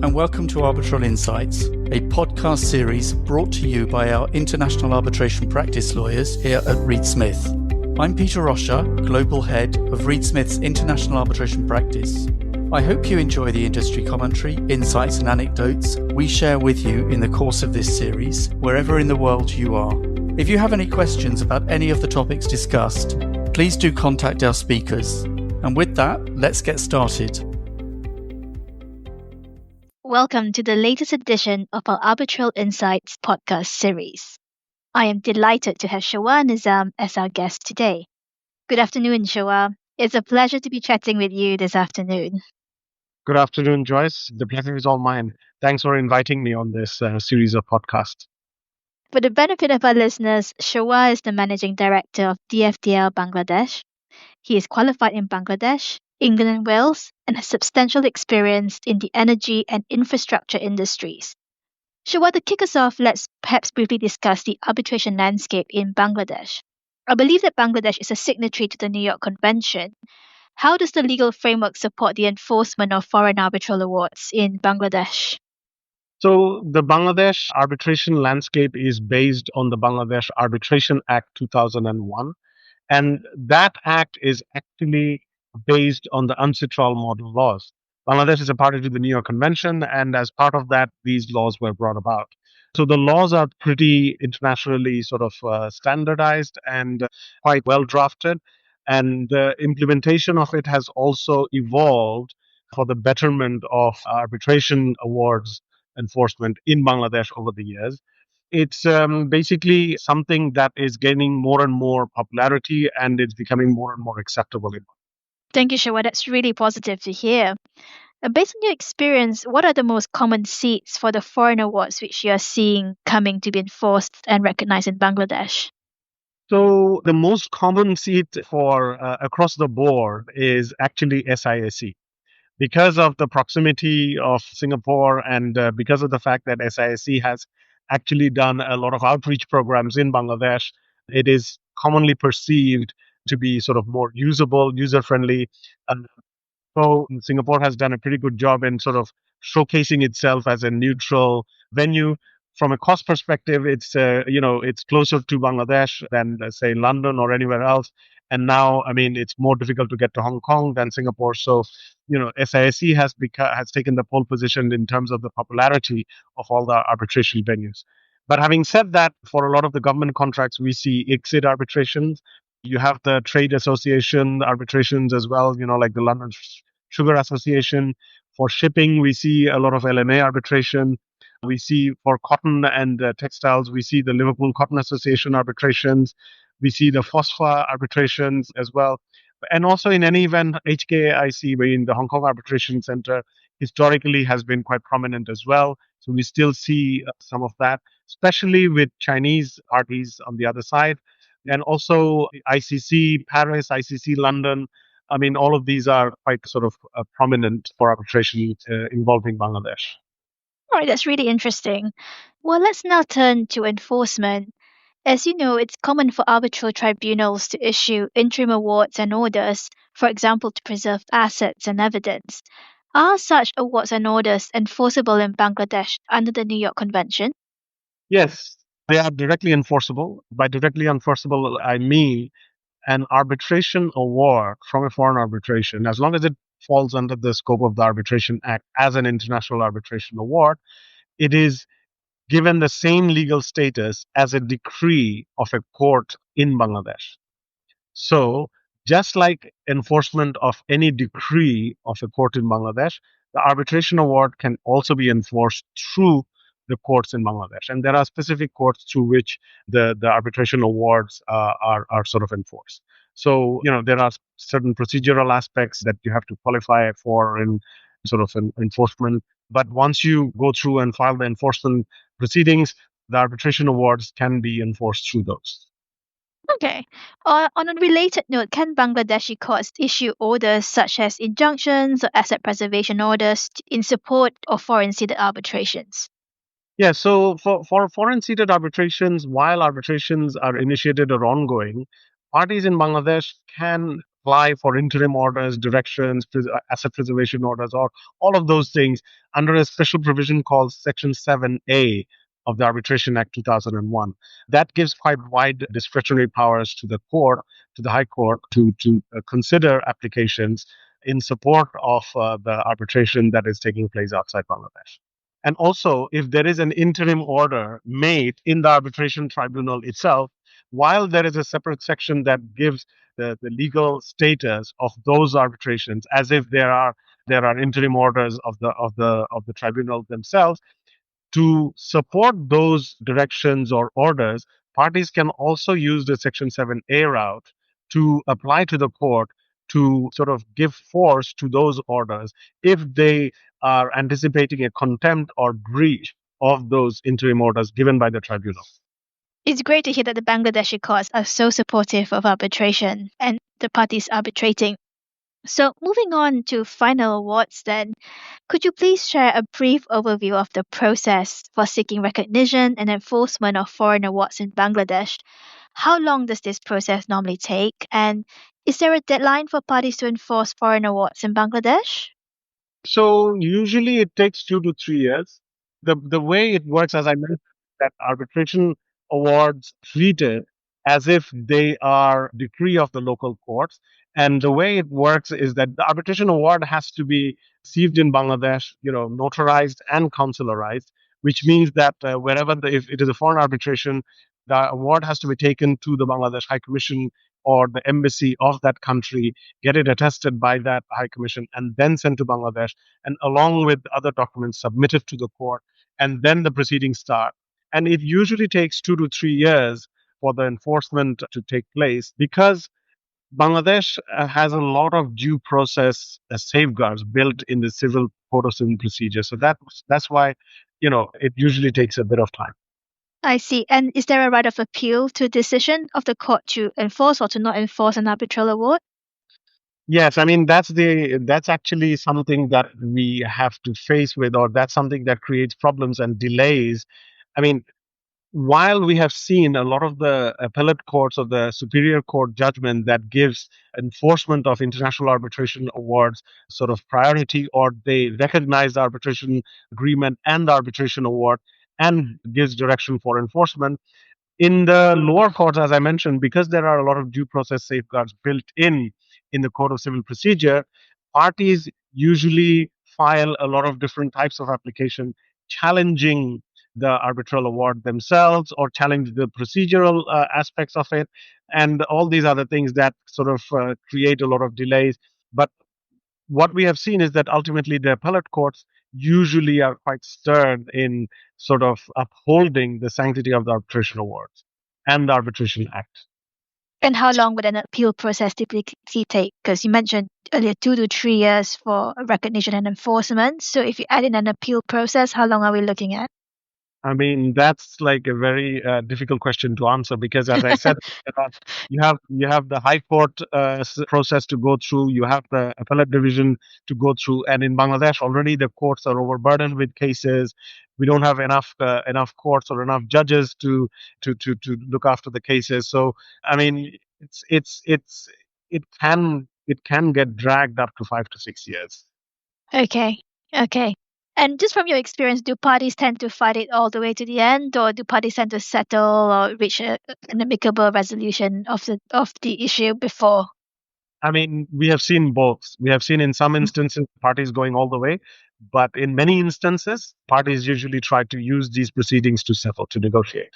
and welcome to Arbitral Insights, a podcast series brought to you by our International Arbitration Practice lawyers here at Reed Smith. I'm Peter Rosher, Global Head of Reed Smith's International Arbitration Practice. I hope you enjoy the industry commentary, insights and anecdotes we share with you in the course of this series, wherever in the world you are. If you have any questions about any of the topics discussed, please do contact our speakers. And with that, let's get started. Welcome to the latest edition of our Arbitral Insights podcast series. I am delighted to have Shahwar Nizam as our guest today. Good afternoon, Shahwar. It's a pleasure to be chatting with you this afternoon. Good afternoon, Joyce. The pleasure is all mine. Thanks for inviting me on this series of podcasts. For the benefit of our listeners, Shahwar is the Managing Director of DFDL Bangladesh. He is qualified in Bangladesh, England and Wales, and has substantial experience in the energy and infrastructure industries. Shahwar, to kick us off, let's perhaps briefly discuss the arbitration landscape in Bangladesh. I believe that Bangladesh is a signatory to the New York Convention. How does the legal framework support the enforcement of foreign arbitral awards in Bangladesh? So the Bangladesh arbitration landscape is based on the Bangladesh Arbitration Act 2001. And that act is actually based on the UNCITRAL model laws. Bangladesh is a party to the New York Convention, and as part of that, these laws were brought about. So the laws are pretty internationally sort of standardized and quite well drafted. And the implementation of it has also evolved for the betterment of arbitration awards enforcement in Bangladesh over the years. It's basically something that is gaining more and more popularity and it's becoming more and more acceptable. Thank you, Shahwar. That's really positive to hear. Based on your experience, what are the most common seats for the foreign awards which you are seeing coming to be enforced and recognized in Bangladesh? So the most common seat for across the board is actually SIAC. Because of the proximity of Singapore and because of the fact that SIAC has actually done a lot of outreach programs in Bangladesh, it is commonly perceived to be sort of more usable, user-friendly. And so Singapore has done a pretty good job in sort of showcasing itself as a neutral venue. From a cost perspective, it's closer to Bangladesh than, let's say, London or anywhere else. And now, I mean, it's more difficult to get to Hong Kong than Singapore. So, SIAC has taken the pole position in terms of the popularity of all the arbitration venues. But having said that, for a lot of the government contracts, we see ICSID arbitrations. You have the trade association arbitrations as well, like the London Sugar Association. For shipping, we see a lot of LMA arbitration. We see for cotton and textiles, we see the Liverpool Cotton Association arbitrations. We see the FOSFA arbitrations as well. And also in any event, HKAIC, in the Hong Kong Arbitration Center, historically has been quite prominent as well. So we still see some of that, especially with Chinese parties on the other side. And also ICC Paris, ICC London. I mean, all of these are quite sort of prominent for arbitration involving Bangladesh. All right, that's really interesting. Well, let's now turn to enforcement. As you know, it's common for arbitral tribunals to issue interim awards and orders, for example, to preserve assets and evidence. Are such awards and orders enforceable in Bangladesh under the New York Convention? Yes, they are directly enforceable. By directly enforceable, I mean an arbitration award from a foreign arbitration, as long as it falls under the scope of the Arbitration Act as an international arbitration award, it is given the same legal status as a decree of a court in Bangladesh. So, just like enforcement of any decree of a court in Bangladesh, the arbitration award can also be enforced through the courts in Bangladesh. And there are specific courts through which the arbitration awards are sort of enforced. So, there are certain procedural aspects that you have to qualify for in sort of enforcement. But once you go through and file the enforcement proceedings, the arbitration awards can be enforced through those. Okay. On a related note, can Bangladeshi courts issue orders such as injunctions or asset preservation orders in support of foreign-seated arbitrations? Yeah, so for foreign seated arbitrations, while arbitrations are initiated or ongoing, parties in Bangladesh can apply for interim orders, directions, asset preservation orders, or all of those things under a special provision called Section 7A of the Arbitration Act 2001. That gives quite wide discretionary powers to the court, to the High Court, to consider applications in support of the arbitration that is taking place outside Bangladesh. And also, if there is an interim order made in the arbitration tribunal itself, while there is a separate section that gives the legal status of those arbitrations as if there are interim orders of the tribunal themselves, to support those directions or orders, parties can also use the Section 7A route to apply to the court to sort of give force to those orders if they are anticipating a contempt or breach of those interim orders given by the tribunal. It's great to hear that the Bangladeshi courts are so supportive of arbitration and the parties arbitrating. So, moving on to final awards, then, could you please share a brief overview of the process for seeking recognition and enforcement of foreign awards in Bangladesh? How long does this process normally take? And is there a deadline for parties to enforce foreign awards in Bangladesh? So usually it takes 2 to 3 years. The way it works, as I mentioned, that arbitration awards treated as if they are decree of the local courts. And the way it works is that the arbitration award has to be received in Bangladesh, notarized and consularized, which means that if it is a foreign arbitration, the award has to be taken to the Bangladesh High Commission or the embassy of that country, get it attested by that High Commission, and then sent to Bangladesh, and along with other documents submitted to the court, and then the proceedings start. And it usually takes 2 to 3 years for the enforcement to take place because Bangladesh has a lot of due process safeguards built in the civil code of civil procedure. So that's why it usually takes a bit of time. I see. And is there a right of appeal to a decision of the court to enforce or to not enforce an arbitral award? Yes, I mean that's actually something that we have to face with, or that's something that creates problems and delays. I mean, while we have seen a lot of the appellate courts or the superior court judgment that gives enforcement of international arbitration awards sort of priority, or they recognize the arbitration agreement and the arbitration award and gives direction for enforcement, in the lower courts, as I mentioned, because there are a lot of due process safeguards built in the Code of Civil Procedure, parties usually file a lot of different types of application challenging the arbitral award themselves or challenge the procedural aspects of it and all these other things that sort of create a lot of delays. But what we have seen is that ultimately the appellate courts usually are quite stern in sort of upholding the sanctity of the arbitration awards and the Arbitration Act. And how long would an appeal process typically take? Because you mentioned earlier 2 to 3 years for recognition and enforcement. So if you add in an appeal process, how long are we looking at? I mean, that's like a very difficult question to answer because, as I said, you have the High Court process to go through, you have the appellate division to go through, and in Bangladesh already the courts are overburdened with cases. We don't have enough courts or enough judges to look after the cases. So, I mean, it can get dragged up to 5 to 6 years. Okay. Okay. And just from your experience, do parties tend to fight it all the way to the end, or do parties tend to settle or reach an amicable resolution of the issue before? I mean, we have seen both. We have seen in some instances parties going all the way, but in many instances, parties usually try to use these proceedings to settle, to negotiate.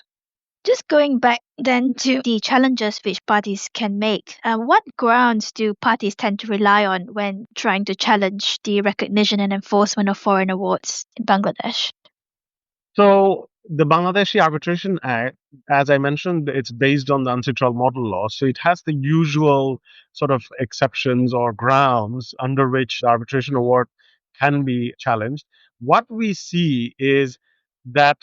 Just going back then to the challenges which parties can make, what grounds do parties tend to rely on when trying to challenge the recognition and enforcement of foreign awards in Bangladesh? So the Bangladeshi Arbitration Act, as I mentioned, it's based on the ancestral model law. So it has the usual sort of exceptions or grounds under which the arbitration award can be challenged. What we see is that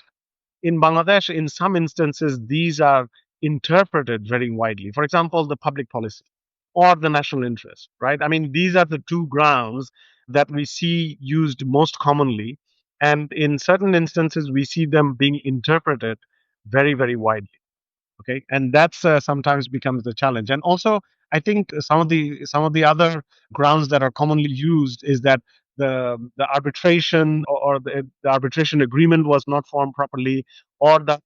in Bangladesh, in some instances, these are interpreted very widely. For example, the public policy or the national interest, right? I mean, these are the two grounds that we see used most commonly. And in certain instances, we see them being interpreted very, very widely. Okay, and that's sometimes becomes the challenge. And also, I think some of the other grounds that are commonly used is that the arbitration or the arbitration agreement was not formed properly, or the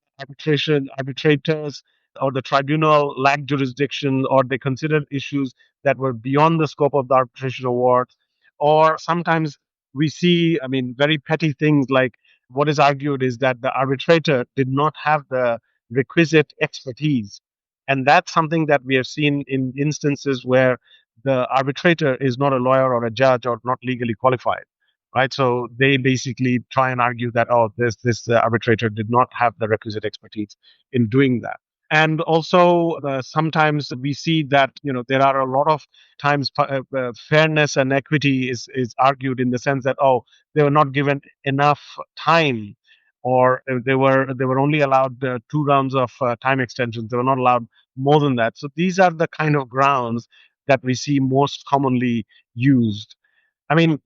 arbitrators or the tribunal lacked jurisdiction, or they considered issues that were beyond the scope of the arbitration award. Or sometimes we see, I mean, very petty things like what is argued is that the arbitrator did not have the requisite expertise. And that's something that we have seen in instances where the arbitrator is not a lawyer or a judge or not legally qualified. Right, so they basically try and argue that, oh, this arbitrator did not have the requisite expertise in doing that. And also, sometimes we see that there are a lot of times fairness and equity is argued in the sense that, oh, they were not given enough time, or they were only allowed 2 rounds of time extensions. They were not allowed more than that. So these are the kind of grounds that we see most commonly used. I mean,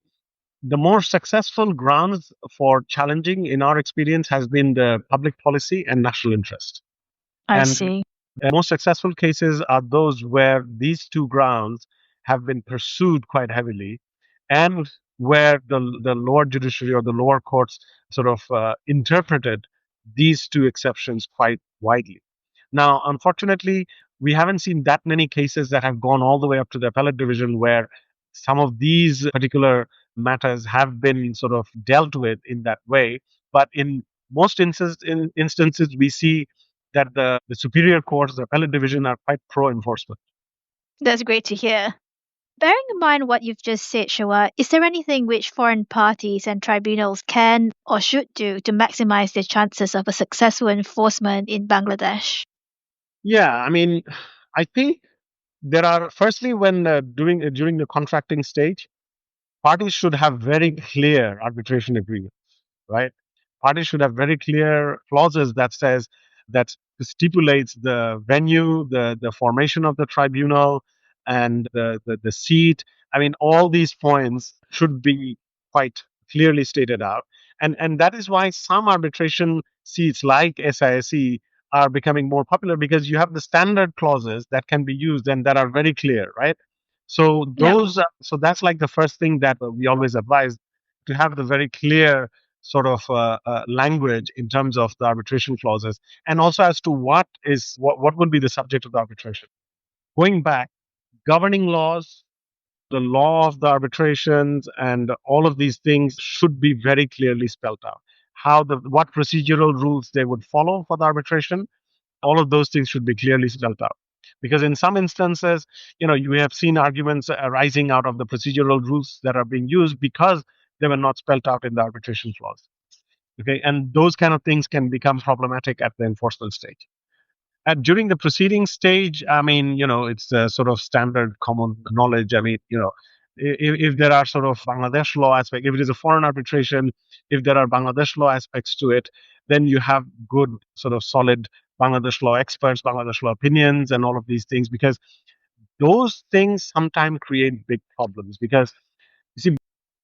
the more successful grounds for challenging in our experience has been the public policy and national interest. I And see. most successful cases are those where these two grounds have been pursued quite heavily, and where the lower judiciary or the lower courts sort of interpreted these two exceptions quite widely. Now, unfortunately, we haven't seen that many cases that have gone all the way up to the appellate division where some of these particular matters have been sort of dealt with in that way. But in most instances, we see that the superior courts, the appellate division, are quite pro enforcement. That's great to hear. Bearing in mind what you've just said, Shahwar, is there anything which foreign parties and tribunals can or should do to maximize their chances of a successful enforcement in Bangladesh? Yeah, I mean, I think there are, firstly, when during the contracting stage, parties should have very clear arbitration agreements, right? Parties should have very clear clauses that stipulates the venue, the formation of the tribunal, and the seat. I mean, all these points should be quite clearly stated out, and that is why some arbitration seats like SISE are becoming more popular, because you have the standard clauses that can be used and that are very clear, right? So Yeah. so that's like the first thing that we always advise, to have the very clear sort of language in terms of the arbitration clauses, and also as to what would be the subject of the arbitration. Going back, governing laws, the law of the arbitrations, and all of these things should be very clearly spelled out. What procedural rules they would follow for the arbitration, all of those things should be clearly spelled out. Because in some instances, you have seen arguments arising out of the procedural rules that are being used because they were not spelled out in the arbitration clause. Okay, and those kind of things can become problematic at the enforcement stage. And during the proceeding stage, I mean, it's a sort of standard common knowledge. I mean, if there are sort of Bangladesh law aspect, if it is a foreign arbitration, if there are Bangladesh law aspects to it, then you have good sort of solid Bangladesh law experts, Bangladesh law opinions, and all of these things, because those things sometimes create big problems. Because you see,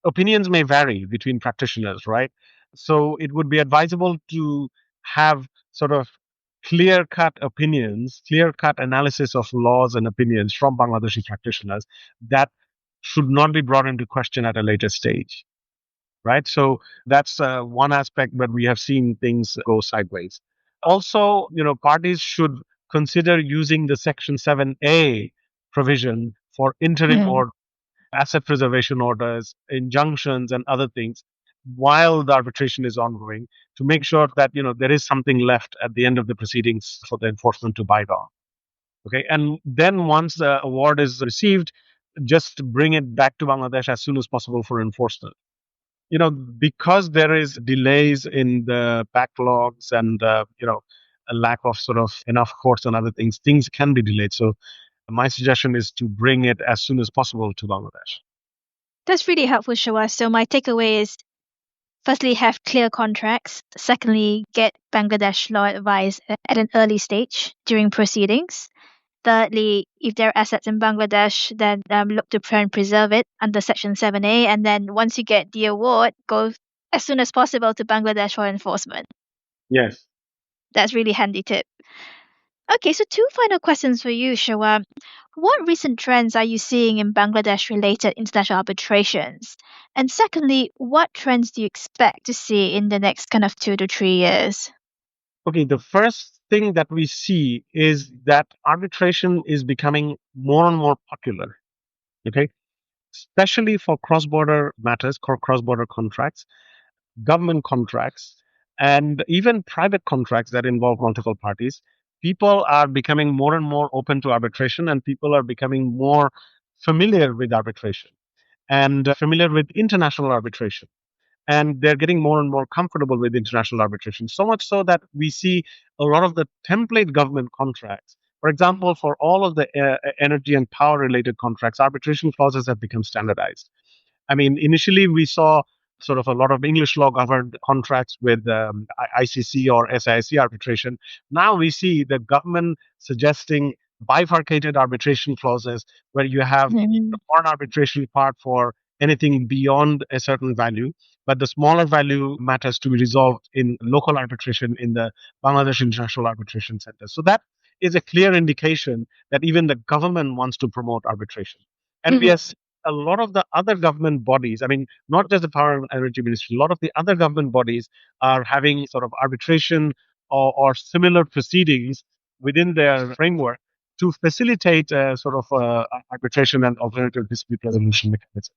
opinions may vary between practitioners, right? So it would be advisable to have sort of clear cut opinions, clear cut analysis of laws and opinions from Bangladeshi practitioners that should not be brought into question at a later stage, right? So that's one aspect where we have seen things go sideways. Also, parties should consider using the Section 7A provision for interim Mm. or asset preservation orders, injunctions, and other things while the arbitration is ongoing, to make sure that there is something left at the end of the proceedings for the enforcement to bite on. Okay, and then once the award is received, just bring it back to Bangladesh as soon as possible for enforcement. Because there is delays in the backlogs and a lack of sort of enough courts and other things can be delayed. So my suggestion is to bring it as soon as possible to Bangladesh. That's really helpful, Shahwar. So my takeaway is, firstly, have clear contracts. Secondly, get Bangladesh law advice at an early stage during proceedings. Thirdly, if there are assets in Bangladesh, then look to try and preserve it under Section 7A. And then once you get the award, go as soon as possible to Bangladesh for enforcement. Yes. That's really handy tip. Okay, so two final questions for you, Shahwar. What recent trends are you seeing in Bangladesh-related international arbitrations? And secondly, what trends do you expect to see in the next kind of 2 to 3 years? Okay, the first thing that we see is that arbitration is becoming more and more popular. Okay, especially for cross-border matters, cross-border contracts, government contracts, and even private contracts that involve multiple parties. People are becoming more and more open to arbitration, and people are becoming more familiar with arbitration and familiar with international arbitration. And they're getting more and more comfortable with international arbitration. So much so that we see a lot of the template government contracts. For example, for all of the energy and power related contracts, arbitration clauses have become standardized. I mean, initially we saw sort of a lot of English law governed contracts with ICC or SIC arbitration. Now we see the government suggesting bifurcated arbitration clauses where you have the Mm. foreign arbitration part for anything beyond a certain value, but the smaller value matters to be resolved in local arbitration in the Bangladesh International Arbitration Center. So that is a clear indication that even the government wants to promote arbitration. And we Mhm. are a lot of the other government bodies, I mean, not just the Power and Energy Ministry, a lot of the other government bodies are having sort of arbitration or similar proceedings within their framework to facilitate sort of arbitration and alternative dispute resolution mechanism.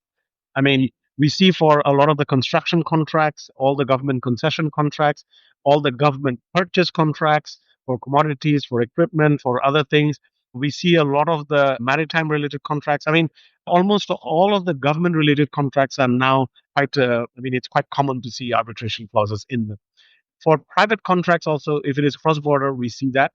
I mean, we see for a lot of the construction contracts, all the government concession contracts, all the government purchase contracts for commodities, for equipment, for other things. We see a lot of the maritime related contracts. I mean, almost all of the government related contracts are now quite, it's quite common to see arbitration clauses in them. For private contracts also, if it is cross-border, we see that.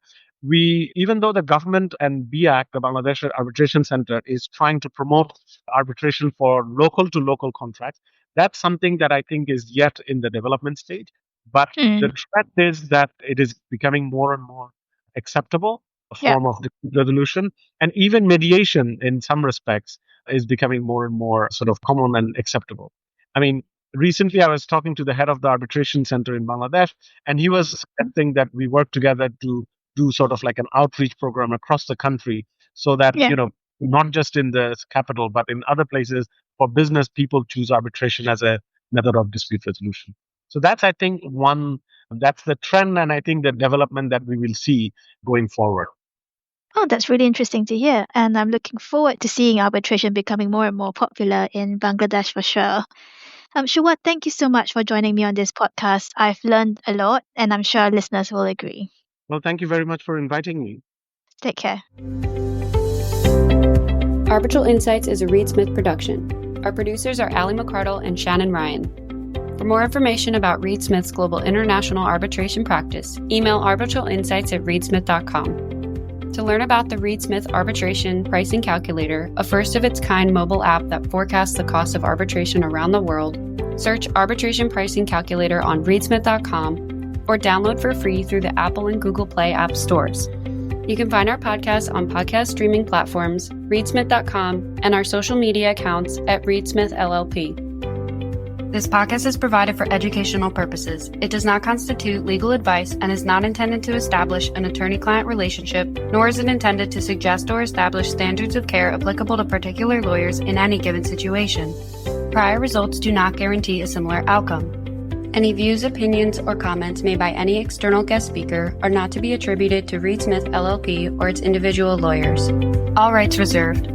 Even though the government and BIAC, the Bangladesh Arbitration Center, is trying to promote arbitration for local to local contracts, that's something that I think is yet in the development stage. But the Mm. trend is that it is becoming more and more acceptable, a Yeah. form of dispute resolution, and even mediation in some respects is becoming more and more sort of common and acceptable. I mean, recently I was talking to the head of the arbitration center in Bangladesh, and he was suggesting that we work together to do sort of like an outreach program across the country so that, Yeah. not just in the capital, but in other places for business, people choose arbitration as a method of dispute resolution. So that's, I think, that's the trend, and I think the development that we will see going forward. Oh, that's really interesting to hear. And I'm looking forward to seeing arbitration becoming more and more popular in Bangladesh for sure. Shawat, thank you so much for joining me on this podcast. I've learned a lot, and I'm sure our listeners will agree. Well, thank you very much for inviting me. Take care. Arbitral Insights is a Reed Smith production. Our producers are Ali McCardle and Shannon Ryan. For more information about Reed Smith's global international arbitration practice, email arbitralinsights@reedsmith.com. To learn about the Reed Smith Arbitration Pricing Calculator, a first-of-its-kind mobile app that forecasts the cost of arbitration around the world, search Arbitration Pricing Calculator on reedsmith.com or download for free through the Apple and Google Play app stores. You can find our podcast on podcast streaming platforms, reedsmith.com, and our social media accounts at reedsmithllp. This podcast is provided for educational purposes. It does not constitute legal advice and is not intended to establish an attorney-client relationship, nor is it intended to suggest or establish standards of care applicable to particular lawyers in any given situation. Prior results do not guarantee a similar outcome. Any views, opinions, or comments made by any external guest speaker are not to be attributed to Reed Smith LLP or its individual lawyers. All rights reserved.